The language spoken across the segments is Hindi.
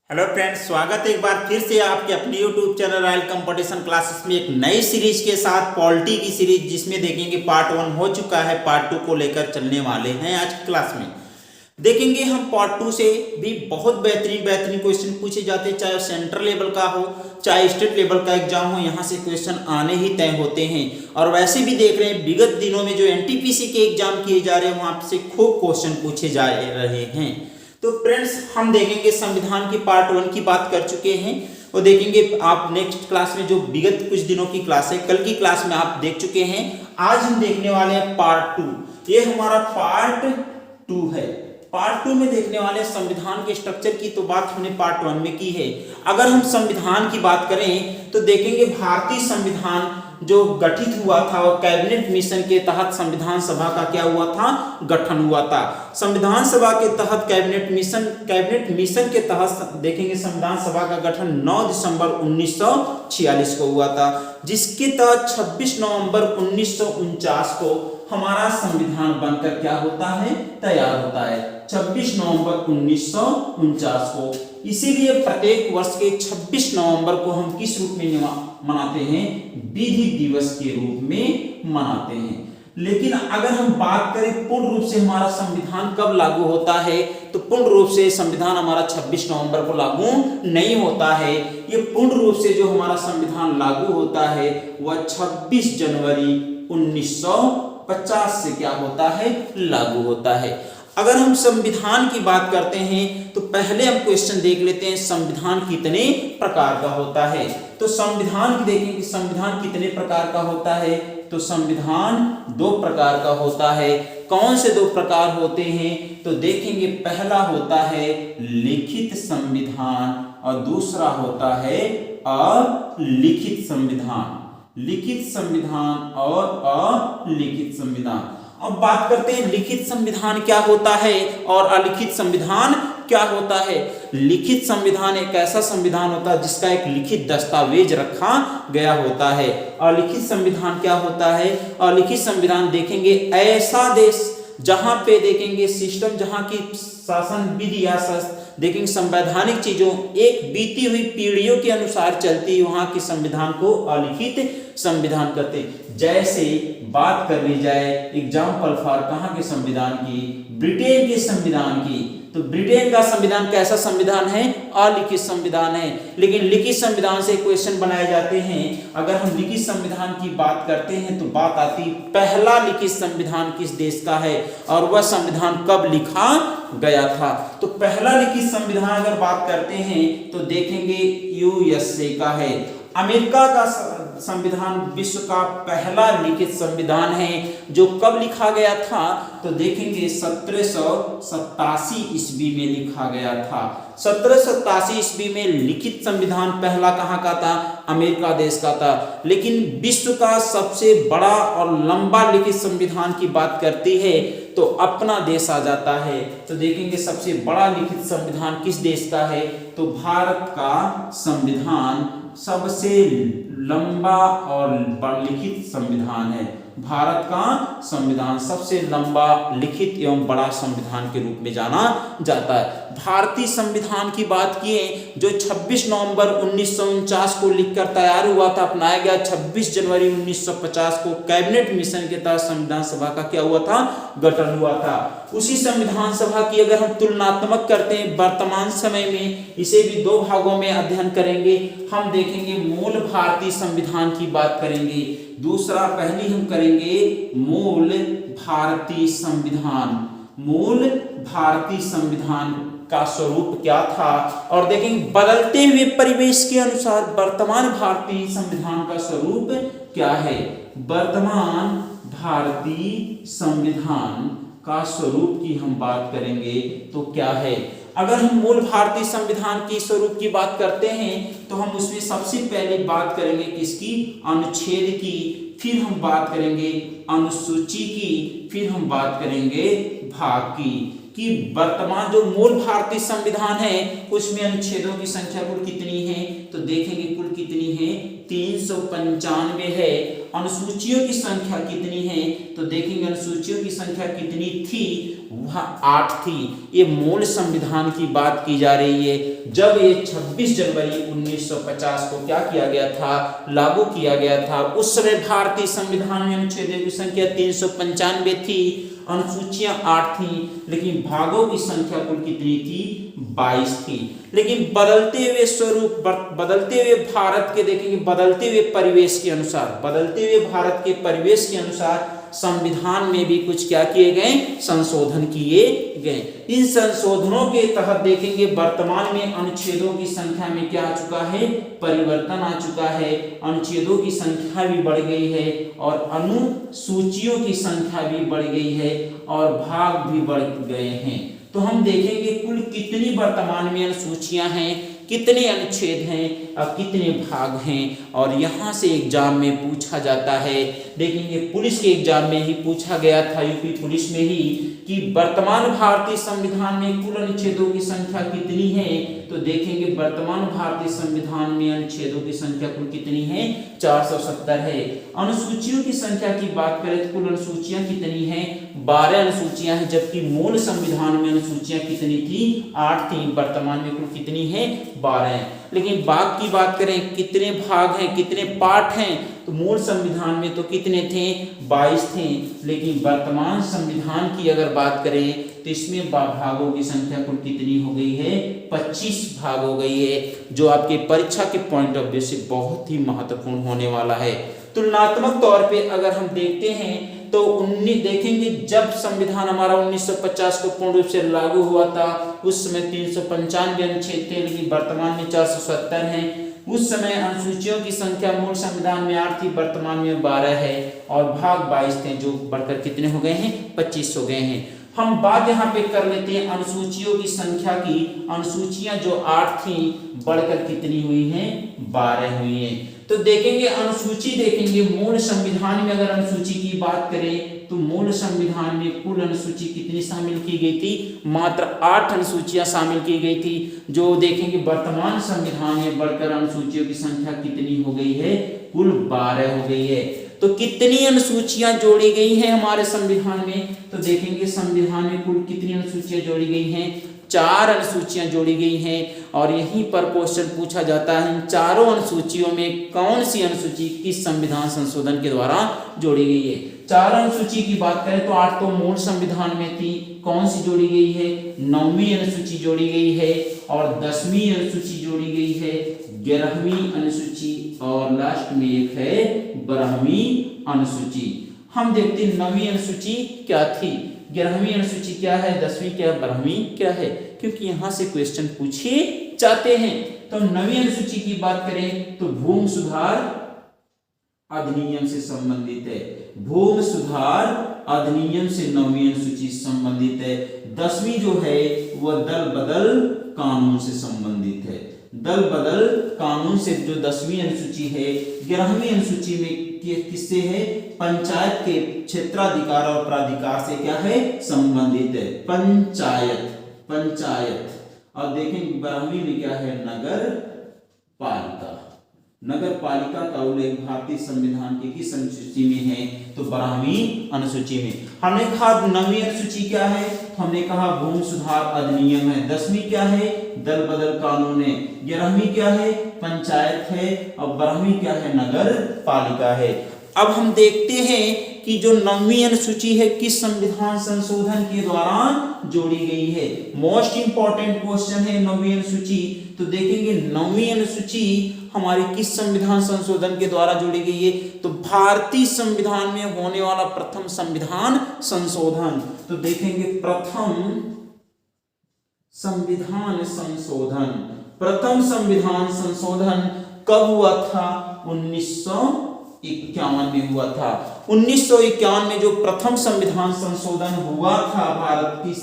हेलो फ्रेंड्स, स्वागत है एक बार फिर से आपके अपने YouTube channel royal competition classes में एक नई सीरीज के साथ पॉलिटी की सीरीज, जिसमें देखेंगे पार्ट 1 हो चुका है, पार्ट 2 को लेकर चलने वाले हैं। आज की क्लास में देखेंगे हम पार्ट 2 से भी बहुत बेहतरीन बेहतरीन क्वेश्चन पूछे जाते हैं, चाहे सेंट्रल लेवल का हो चाहे स्टेट लेवल का एग्जाम हो, यहाँ से क्वेश्चन आने ही तय होते हैं। और वैसे भी देख रहे हैं विगत दिनों में जो एनटीपीसी के एग्जाम किए जा रहे हैं वहाँ से खूब क्वेश्चन पूछे जा रहे हैं। तो फ्रेंड्स, हम देखेंगे संविधान की पार्ट 1 की बात कर चुके हैं और देखेंगे आप नेक्स्ट क्लास में जो विगत कुछ दिनों की क्लास है, कल की क्लास में आप देख चुके हैं। आज हम देखने वाले हैं पार्ट 2। ये हमारा पार्ट 2 है। पार्ट 2 में देखने वाले संविधान के स्ट्रक्चर की तो बात हमने पार्ट 1 में की है। अगर हम संविधान की बात करें तो देखेंगे भारतीय संविधान जो गठित हुआ था वो कैबिनेट मिशन के तहत संविधान सभा का क्या हुआ था, गठन हुआ था। संविधान सभा के तहत कैबिनेट मिशन के तहत देखेंगे संविधान सभा का गठन 9 दिसंबर 1946 को हुआ था, जिसके तहत 26 नवंबर 1949 को हमारा संविधान बनकर क्या होता है, तैयार होता है। 26 नवंबर 1949 को। इसीलिए प्रत्येक वर्ष के 26 नवंबर को हम किस रूप में मनाते हैं, विधि दिवस के रूप में मनाते हैं। लेकिन अगर हम बात करें पूर्ण रूप से हमारा संविधान कब लागू होता है, तो पूर्ण रूप से संविधान हमारा 26 नवंबर को लागू नहीं होता है। ये पूर्ण रूप से जो हमारा संविधान लागू होता है वह 26 जनवरी 1950 से क्या होता है, लागू होता है। अगर हम संविधान की बात करते हैं तो पहले हम क्वेश्चन देख लेते हैं, संविधान कितने प्रकार का होता है। तो संविधान की देखें कि संविधान कितने प्रकार का होता है, तो संविधान 2 प्रकार का होता है। कौन से 2 प्रकार होते हैं, तो देखेंगे पहला होता है लिखित संविधान और दूसरा होता है अलिखित संविधान। लिखित संविधान और अलिखित संविधान। अब बात करते हैं लिखित संविधान क्या होता है और अलिखित संविधान क्या होता है। लिखित संविधान एक ऐसा संविधान होता है जिसका एक लिखित दस्तावेज रखा गया होता है। अलिखित संविधान क्या होता है, अलिखित संविधान देखेंगे ऐसा देश जहां पे देखेंगे सिस्टम, जहां की शासन विधि या देखेंगे संवैधानिक चीजों एक बीती हुई पीढ़ियों के अनुसार चलती है, वहां के संविधान को अलिखित संविधान कहते हैं। जैसे बात कर ली जाए एग्जाम्पल फॉर कहाँ के संविधान की, ब्रिटेन के संविधान की, तो ब्रिटेन का संविधान कैसा संविधान है, अलिखित संविधान है। लेकिन लिखित संविधान से क्वेश्चन बनाए जाते हैं। अगर हम लिखित संविधान की बात करते हैं तो बात आती पहला लिखित संविधान किस देश का है और वह संविधान कब लिखा गया था। तो पहला लिखित संविधान अगर बात करते हैं तो देखेंगे यूएसए का है। अमेरिका का संविधान विश्व का पहला लिखित संविधान है जो कब लिखा गया था, तो देखेंगे 1787 ईस्वी में लिखा गया था। 1787 ईस्वी में लिखित संविधान पहला कहाँ का था, अमेरिका देश का था। लेकिन विश्व का सबसे बड़ा और लंबा लिखित संविधान की बात करती है तो अपना देश आ जाता है। तो देखेंगे सबसे बड़ा लिखित संविधान किस देश का है, तो भारत का संविधान सबसे लंबा और लिखित संविधान है। भारत का संविधान सबसे लंबा लिखित एवं बड़ा संविधान के रूप में जाना जाता है। भारतीय संविधान की बात किए जो 26 नवंबर 1949 को लिखकर तैयार हुआ था, अपनाया गया। 26 जनवरी 1950 को कैबिनेट मिशन के तहत संविधान सभा का क्या हुआ था, गठन हुआ था। उसी संविधान सभा की अगर हम तुलनात्मक करते हैं वर्तमान समय में, इसे भी 2 भागों में अध्ययन करेंगे। हम देखेंगे मूल भारतीय संविधान की बात करेंगे, दूसरा पहली हम करेंगे मूल भारतीय संविधान। मूल भारतीय संविधान का स्वरूप क्या था और देखेंगे बदलते हुए परिवेश के अनुसार वर्तमान भारतीय संविधान का स्वरूप क्या है। वर्तमान भारतीय संविधान का स्वरूप की हम बात करेंगे तो क्या है। अगर हम मूल भारतीय संविधान की स्वरूप की बात करते हैं तो हम उसमें सबसे पहले बात करेंगे किसकी, अनुच्छेद की, फिर हम बात करेंगे अनुसूची की, फिर हम बात करेंगे भाग की। कि वर्तमान जो मूल भारतीय संविधान है उसमें अनुच्छेदों की संख्या कुल कितनी है, तो देखेंगे कुल कितनी है 395 है। अनुसूचियों की संख्या कितनी है, तो देखेंगे अनुसूचियों की संख्या कितनी थी, वह 8 थी। ये मूल संविधान की बात की जा रही है। जब ये 26 जनवरी 1950 को क्या किया गया था, लागू किया गया था, उस समय भारतीय संविधान में अनुच्छेदों की संख्या 395 थी, अनुसूचियां 8 थी, लेकिन भागों की संख्या कुल कितनी थी, 22 थी। लेकिन बदलते हुए स्वरूप, बदलते हुए भारत के देखेंगे, बदलते हुए परिवेश के अनुसार, बदलते हुए भारत के परिवेश के अनुसार संविधान में भी कुछ क्या किए गए, संशोधन किए गए। इन संशोधनों के तहत देखेंगे वर्तमान में अनुच्छेदों की संख्या में क्या आ चुका है, परिवर्तन आ चुका है। अनुच्छेदों की संख्या भी बढ़ गई है और अनुसूचियों की संख्या भी बढ़ गई है और भाग भी बढ़ गए हैं। तो हम देखेंगे कुल कितनी वर्तमान में अनुसूचियां हैं, कितने अनुच्छेद हैं और कितने भाग हैं। और यहाँ से एग्जाम में पूछा जाता है, देखेंगे पुलिस के एग्जाम में ही पूछा गया था, यूपी पुलिस में ही, कि वर्तमान भारतीय संविधान में कुल अनुच्छेदों की संख्या कितनी है, तो देखेंगे वर्तमान भारतीय संविधान में अनुच्छेदों की संख्या कुल कितनी है, 470 है। अनुसूचियों की संख्या की बात करें तो कुल अनुसूचियां कितनी हैं, 12 अनुसूचियां हैं, जबकि मूल संविधान में अनुसूचियां कितनी थी, 8 थी। वर्तमान में कुल कितनी है, 12 है। लेकिन भाग की बात करें, कितने भाग हैं, कितने पार्ट हैं, तो मूल संविधान में तो कितने थे, 22 थे। लेकिन वर्तमान संविधान की अगर बात करें तो इसमें भागों की संख्या कुल कितनी हो गई है, 25 भाग हो गई है, जो आपके परीक्षा के पॉइंट ऑफ व्यू से बहुत ही महत्वपूर्ण होने वाला है। तुलनात्मक तौर पे अगर हम देखते हैं तो 19 देखेंगे, जब संविधान हमारा 1950 को पूर्ण रूप से लागू हुआ था उस समय 395 अनुच्छेद थे, लेकिन वर्तमान में 470 हैं। उस समय अनुसूचियों की संख्या मूल संविधान में 8 थी, वर्तमान में 12 है, और भाग 22 थे, जो बढ़कर कितने हो गए हैं, 25 हो गए हैं। हम बात यहाँ पे कर लेते हैं अनुसूचियों की संख्या की। अनुसूचियां जो 8 थी बढ़कर कितनी हुई हैं, 12 हुई हैं। तो देखेंगे अनुसूची, देखेंगे मूल संविधान में अगर अनुसूची की बात करें तो मूल संविधान में कुल अनुसूची कितनी शामिल की गई थी, मात्र 8 अनुसूचियां शामिल की गई थी। जो देखेंगे वर्तमान संविधान में बढ़कर अनुसूचियों की संख्या कितनी हो गई है, कुल 12 हो गई है। तो कितनी अनुसूचियां जोड़ी गई हैं हमारे संविधान में, तो देखेंगे संविधान में कुल कितनी अनुसूचियां जोड़ी गई हैं, 4 अनुसूचियां जोड़ी गई हैं। और यहीं पर क्वेश्चन पूछा जाता है, इन चारों अनुसूचियों में कौन सी अनुसूची किस संविधान संशोधन के द्वारा जोड़ी गई है। 4 अनुसूची की बात करें तो 8 तो मूल संविधान में थी, कौन सी जोड़ी गई है, 9वीं अनुसूची जोड़ी गई है, और 10वीं अनुसूची जोड़ी गई है, 11वीं अनुसूची, और लास्ट में एक है 12वीं अनुसूची। हम देखते हैं 9वीं अनुसूची क्या थी, 11वीं अनुसूची क्या है, 10वीं क्या है, 12वीं क्या है, क्योंकि यहां से क्वेश्चन पूछे जाते हैं। तो 9वीं अनुसूची की बात करें तो भूमि सुधार अधिनियम से संबंधित है, भूमि सुधार अधिनियम से 9वीं अनुसूची संबंधित है। 10वीं जो है वह दल बदल कानून से संबंधित है, दल बदल कानून से जो 10वीं अनुसूची है। 11वीं अनुसूची में किससे है, पंचायत के क्षेत्राधिकार और प्राधिकार से क्या है, संबंधित है, पंचायत, पंचायत। और देखें 12वीं में क्या है, नगर पालिका, नगर पालिका का उल्लेख भारतीय संविधान की किस अनुसूची में है, तो 12वीं अनुसूची में। हमने कहा 9वीं अनुसूची क्या है, हमने कहा भूमि सुधार अधिनियम है। 10वीं क्या है, दल बदल कानून है। 11वीं क्या है, पंचायत है, और 12वीं क्या है, नगर पालिका है। अब हम देखते हैं कि जो 9वीं अनुसूची है किस संविधान संशोधन के दौरान जोड़ी गई है। मोस्ट इंपॉर्टेंट क्वेश्चन है 9वीं अनुसूची। तो देखेंगे 9वीं अनुसूची हमारी किस संविधान संशोधन के द्वारा जोड़ी गई है, तो भारतीय संविधान में होने वाला प्रथम संविधान संशोधन। तो देखेंगे प्रथम संविधान संशोधन, प्रथम संविधान संशोधन कब हुआ था, 1951 में हुआ था। 1951 में जो प्रथम संविधान संशोधन हुआ था भारतीय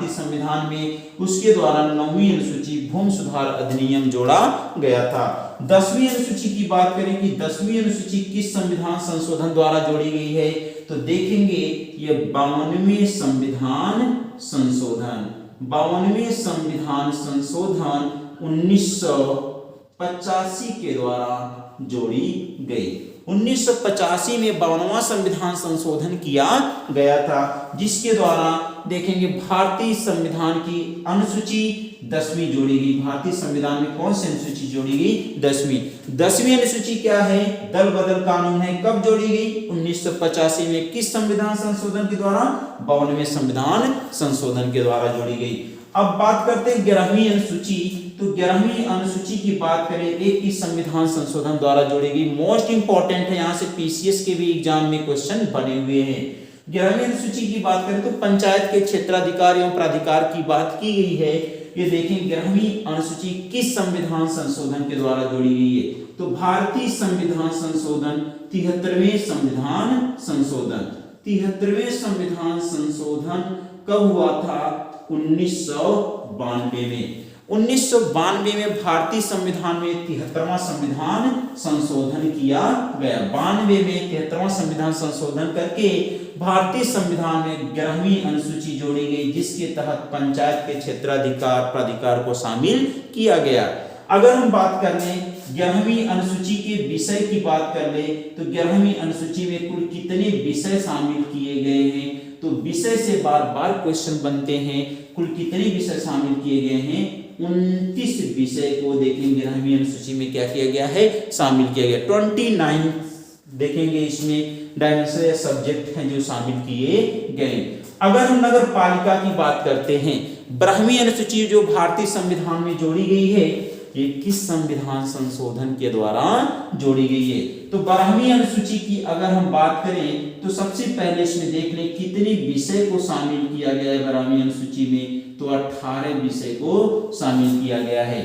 संविधान में, उसके द्वारा 9वीं अनुसूची भूमि सुधार अधिनियम जोड़ा गया था। 10वीं अनुसूची की बात करें कि 10वीं अनुसूची किस संविधान संशोधन द्वारा जोड़ी गई है, तो देखेंगे ये 52वें संविधान संशोधन, 52वें संविधान संशोधन 1985 के द्वारा जोड़ी गई। 1985 में 52वां संविधान संशोधन किया गया था, जिसके द्वारा देखेंगे भारतीय संविधान की अनुसूची 10वीं जोड़ी गई। भारतीय संविधान में कौन सी अनुसूची जोड़ी गई? 10वीं अनुसूची क्या है? दल बदल कानून है। कब जोड़ी गई? 1985 में। किस संविधान संशोधन के द्वारा? 52वें संविधान संशोधन के द्वारा जोड़ी गई। अब बात करते हैं 11वीं अनुसूची। तो 11वीं अनुसूची की बात करें, एक ही संविधान संशोधन द्वारा जोड़ी गई। मोस्ट इंपॉर्टेंट है, यहाँ से पीसीएस के भी एग्जाम में क्वेश्चन बने हुए हैं। 11वीं अनुसूची की बात करें तो पंचायत के क्षेत्राधिकार एवं प्राधिकार की बात की गई है। ये देखें 11वीं अनुसूची किस संविधान संशोधन के द्वारा जोड़ी गई है? तो भारतीय संविधान संशोधन 73वें संविधान संशोधन। 73वें संविधान संशोधन कब हुआ था? 1992 में। 1992 में भारतीय संविधान में 73वां संविधान संशोधन किया गया। 92 में 73वां संविधान संशोधन करके भारतीय संविधान में 11वीं अनुसूची जोड़ी गई, जिसके तहत पंचायत के क्षेत्राधिकार प्राधिकार को शामिल किया गया। अगर हम बात कर लें 11वीं अनुसूची के विषय की बात कर ले, तो 11वीं अनुसूची में कुल कितने विषय शामिल किए गए हैं? तो विषय से बार बार क्वेश्चन बनते हैं। कुल कितने विषय शामिल किए गए हैं? 29 विषय को देखेंगे 11वीं अनुसूची में क्या किया गया है? शामिल किया गया। 29 देखेंगे इसमें डायमेंशन या सब्जेक्ट हैं जो शामिल किए गए। अगर हम नगर पालिका की बात करते हैं, 12वीं अनुसूची जो भारतीय संविधान में जोड़ी गई है, ये किस संविधान संशोधन के द्वारा जोड़ी गई है? तो 12वीं अनुसूची की अगर हम बात करें तो सबसे पहले इसमें देख लें कितने विषय को शामिल किया गया है 12वीं अनुसूची में। तो 18 विषय को शामिल किया गया है।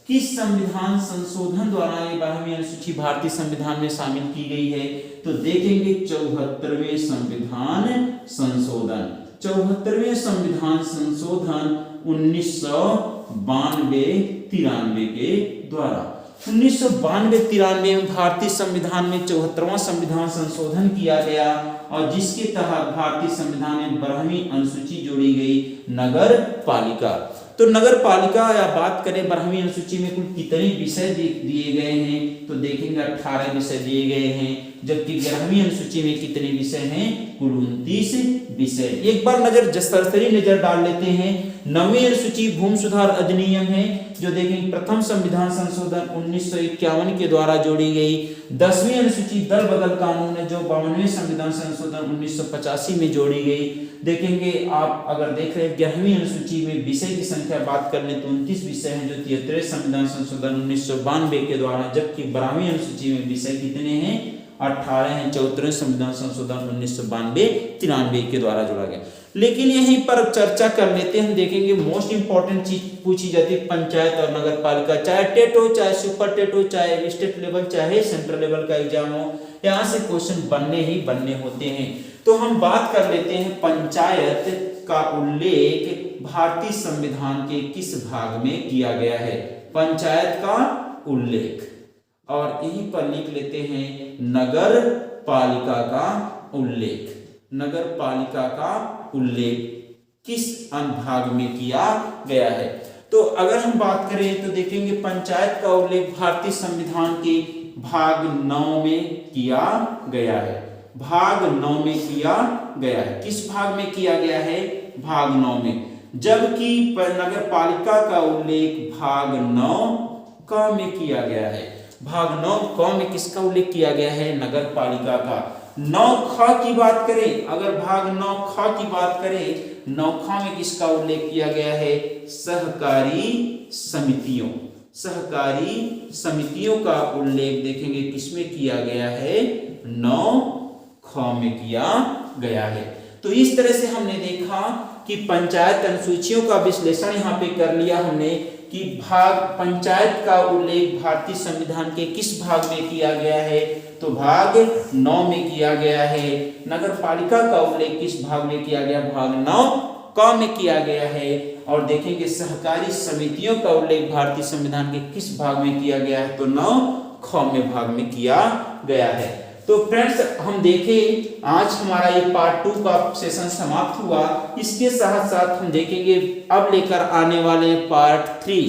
किस संविधान संशोधन द्वारा ये 12वीं अनुसूची भारतीय संविधान में शामिल की गई है? तो देखेंगे 74वें संविधान संशोधन। 74वें संविधान संशोधन 1992-93 के द्वारा। 1992-93 में भारतीय संविधान में 74वां संविधान संशोधन किया गया, और जिसके तहत भारतीय संविधान में 12वीं अनुसूची जोड़ी गई, नगर पालिका। तो नगर पालिका या बात करें 12वीं अनुसूची में कुल कितने विषय दिए गए हैं? तो देखेंगे 18 विषय दिए गए हैं, जबकि 11वीं अनुसूची में कितने विषय हैं? कुल 29 विषय। एक बार सरसरी नजर डाल लेते हैं। 9वीं अनुसूची भूमि सुधार अधिनियम है, जो देखेंगे प्रथम संविधान संशोधन 1951 के द्वारा जोड़ी गई। 10वीं अनुसूची दल बदल कानून है, जो 52वें संविधान संशोधन 1985 में जोड़ी गई। देखेंगे आप अगर देख रहे हैं 11वीं अनुसूची में विषय की संख्या बात कर ले तो 29 विषय हैं, जो 73 संविधान संशोधन 1992 के द्वारा, जबकि 12वीं अनुसूची में विषय कितने हैं? 18 हैं। 74वें संविधान संशोधन 1992-93 के द्वारा जोड़ा गया। लेकिन यहीं पर चर्चा कर लेते हैं, हम देखेंगे मोस्ट इंपॉर्टेंट चीज पूछी जाती है पंचायत और नगर पालिका, चाहे टेट हो, चाहे सुपर टेट हो, चाहे स्टेट लेवल, चाहे सेंट्रल लेवल का एग्जाम हो, यहाँ से क्वेश्चन बनने ही बनने होते हैं। तो हम बात कर लेते हैं पंचायत का उल्लेख भारतीय संविधान के किस भाग में किया गया है? पंचायत का उल्लेख, और यहीं पर लिख लेते हैं नगर पालिका का उल्लेख। नगर पालिका का उल्लेख किस अनुभाग में किया गया है? तो अगर हम बात करें तो देखेंगे पंचायत का उल्लेख भारतीय संविधान के भाग 9 में किया गया है। भाग 9 में किया गया है। किस भाग में किया गया है? भाग 9 में। जबकि नगर पालिका का उल्लेख भाग 9 क में किया गया है। भाग 9 क में किसका उल्लेख किया गया है? नगर पालिका का। 9 ख की बात करें, अगर भाग 9 ख की बात करें, 9 ख में किसका उल्लेख किया गया है? सहकारी समितियों। सहकारी समितियों का उल्लेख देखेंगे किसमें किया गया है? 9 ख में किया गया है। तो इस तरह से हमने देखा कि पंचायत अनुसूचियों का विश्लेषण यहाँ पे कर लिया हमने कि भाग पंचायत का उल्लेख भारतीय संविधान के किस भाग में किया गया है? तो भाग 9 में किया गया है। नगर पालिका का उल्लेख किस भाग में किया गया? भाग 9 क में किया गया है। और देखेंगे सहकारी समितियों का उल्लेख भारतीय संविधान के किस भाग में किया गया है? तो 9 ख में भाग में किया गया है। तो फ्रेंड्स हम देखें आज हमारा ये पार्ट 2 का सेशन समाप्त हुआ। इसके साथ साथ हम देखेंगे अब लेकर आने वाले पार्ट 3।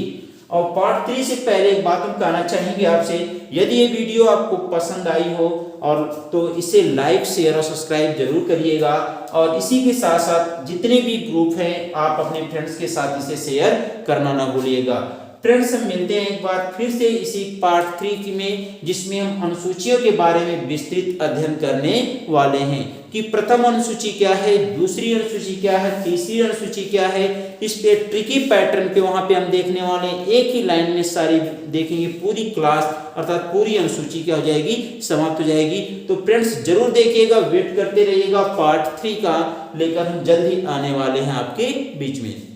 और पार्ट 3 से पहले एक बात हम कहना चाहेंगे आपसे, यदि ये वीडियो आपको पसंद आई हो और तो इसे लाइक शेयर और सब्सक्राइब जरूर करिएगा। और इसी के साथ साथ जितने भी ग्रुप हैं आप अपने फ्रेंड्स के साथ इसे शेयर करना ना भूलिएगा। फ्रेंड्स हम मिलते हैं एक बार फिर से इसी पार्ट 3 में, जिसमें हम अनुसूचियों के बारे में विस्तृत अध्ययन करने वाले हैं कि प्रथम अनुसूची क्या है, दूसरी अनुसूची क्या है, तीसरी अनुसूची क्या है। इस पे ट्रिकी पैटर्न पे वहां पे हम देखने वाले हैं, एक ही लाइन में सारी देखेंगे, पूरी क्लास अर्थात पूरी अनुसूची क्या हो जाएगी, समाप्त हो जाएगी। तो फ्रेंड्स जरूर देखिएगा, वेट करते रहिएगा, पार्ट 3 का लेकर हम जल्द ही आने वाले हैं आपके बीच में।